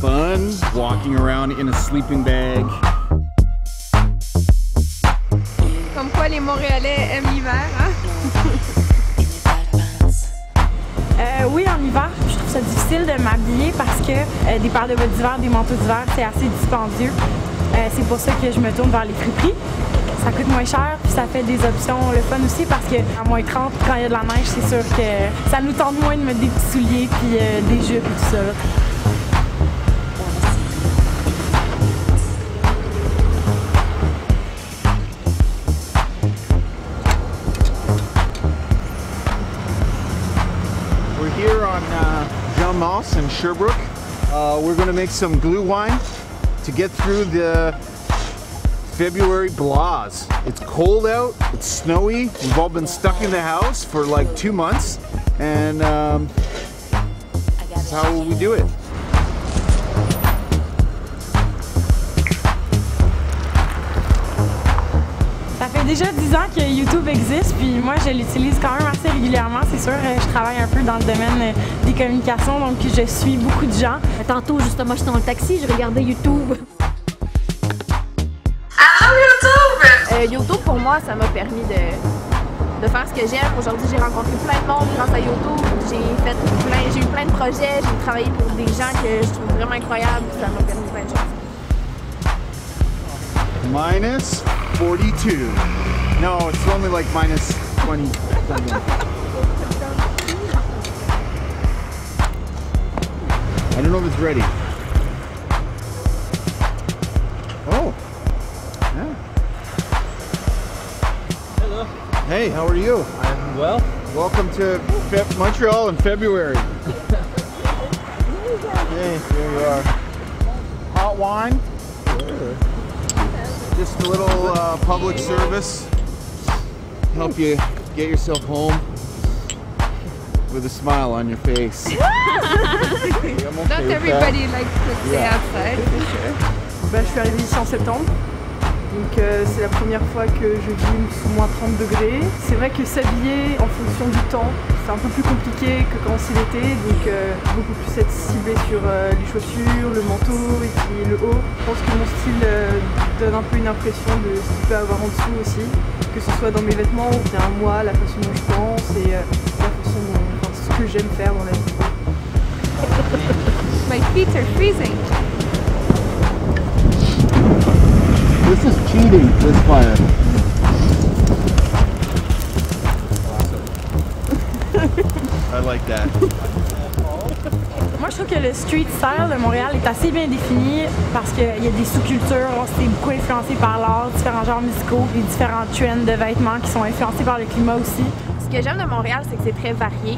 fun walking around in a sleeping bag. Comme quoi les Montréalais aiment l'hiver, hein? Oui, en hiver, je trouve ça difficile de m'habiller parce que des paires de bottes d'hiver, des manteaux d'hiver, c'est assez dispendieux. C'est pour ça que je me tourne vers les friperies. Ça coûte moins cher, puis ça fait des options le fun aussi parce qu'à moins 30, quand il y a de la neige, c'est sûr que ça nous tente moins de mettre des petits souliers puis des jupes et tout ça. Là. We're here on Jean Mance in Sherbrooke. We're going to make some glue wine to get through the February blahs. It's cold out, it's snowy, we've all been stuck in the house for like 2 months, and that's how we do it. Ça fait déjà 10 ans que YouTube existe, puis moi je l'utilise quand même assez régulièrement, c'est sûr. Je travaille un peu dans le domaine des communications, donc je suis beaucoup de gens. Tantôt, justement, j'étais dans le taxi, je regardais YouTube. YouTube, pour moi, ça m'a permis de faire ce que j'aime. Aujourd'hui, j'ai rencontré plein de monde grâce à YouTube. J'ai eu plein de projets, j'ai travaillé pour des gens que je trouve vraiment incroyables. Ça m'a permis plein de choses. Minus 42. No, it's only like minus 27. I don't know if it's ready. Oh. Yeah. Hello. Hey, how are you? I'm well. Welcome to Montreal in February. Hey, here you are. Hot wine. Just a little public service. Help you get yourself home with a smile on your face. Not everybody likes to stay outside, for sure. Je suis arrivée ici en septembre, donc c'est la première fois que je vis sous moins 30 degrés. C'est vrai que s'habiller en fonction du temps, c'est un peu plus compliqué que quand c'est l'été, donc beaucoup plus être ciblé sur les chaussures, le manteau et puis le haut. Je pense que mon style donne un peu une impression de ce qu'il peut avoir en dessous aussi, que ce soit dans mes vêtements ou bien moi, la façon dont je pense et la façon dont, enfin, ce que j'aime faire dans la vie. My feet are freezing. This is cheating, this fire. I like that. Moi, je trouve que le street style de Montréal est assez bien défini parce qu'il y a des sous-cultures, c'est beaucoup influencé par l'art, différents genres musicaux, les différents trends de vêtements qui sont influencés par le climat aussi. Ce que j'aime de Montréal, c'est que c'est très varié.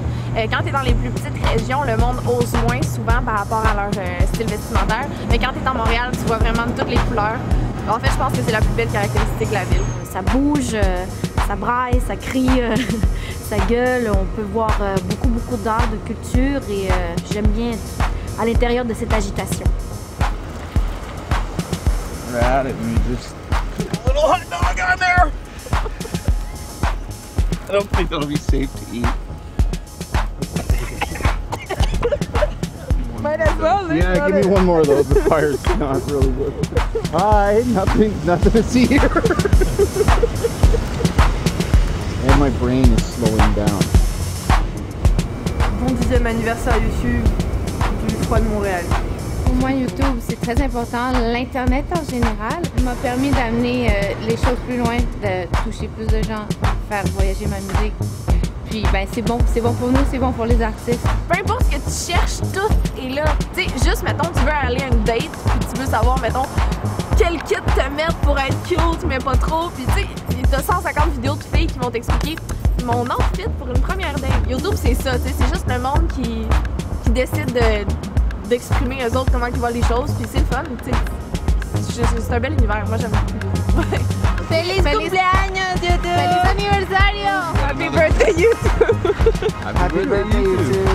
Quand tu es dans les plus petites régions, le monde ose moins souvent par rapport à leur style vestimentaire. Mais quand tu es à Montréal, tu vois vraiment toutes les couleurs. En fait, je pense que c'est la plus belle caractéristique de la ville. Ça bouge, ça braille, ça crie, ça gueule. On peut voir beaucoup d'art, de culture et j'aime bien être à l'intérieur de cette agitation. We're at it and we just put a little hot dog on there. I don't think that'll be safe to eat. Might as well. Yeah, give me one more of those. The fire's not really good. Hi, nothing to see here. And my brain is slowing down. Bon 10e anniversaire YouTube du froid de Montréal. Pour moi, YouTube, c'est très important. L'Internet en général m'a permis d'amener les choses plus loin, de toucher plus de gens, faire voyager ma musique. Puis, ben, c'est bon pour nous, c'est bon pour les artistes. Peu importe ce que tu cherches, tout est là. Tu sais, juste, mettons, tu veux aller à une date, puis tu veux savoir, mettons, quel kit te mettre pour être cute, mais pas trop. Puis, tu sais, t'as 150 vidéos de filles qui vont t'expliquer mon outfit pour une première date. YouTube, c'est ça, tu sais, c'est juste le monde qui décide d'exprimer eux autres comment ils voient les choses, puis c'est le fun, tu sais. C'est un bel univers, moi j'aime beaucoup. Feliz cumpleaños, YouTube! Feliz aniversario! Happy birthday, YouTube! Happy birthday, YouTube.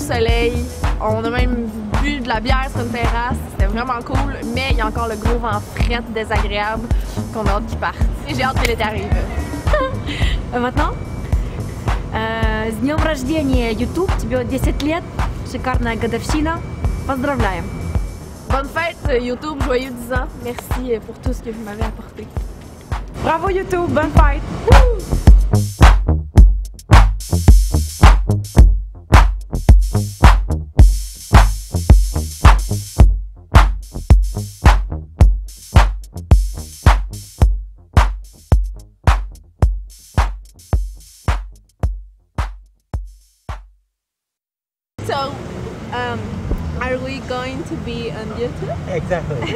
soleil. On a même bu de la bière sur une terrasse. C'était vraiment cool, mais il y a encore le gros vent fret désagréable qu'on a hâte qu'il parte. Et j'ai hâte que l'été arrive. Maintenant, с днем рождения, YouTube, тебе 10 лет, шикарная годовщина, поздравляем! Bonne fête YouTube, joyeux 10 ans. Merci pour tout ce que vous m'avez apporté. Bravo YouTube, bonne fête! So, are we going to be on YouTube? Exactly.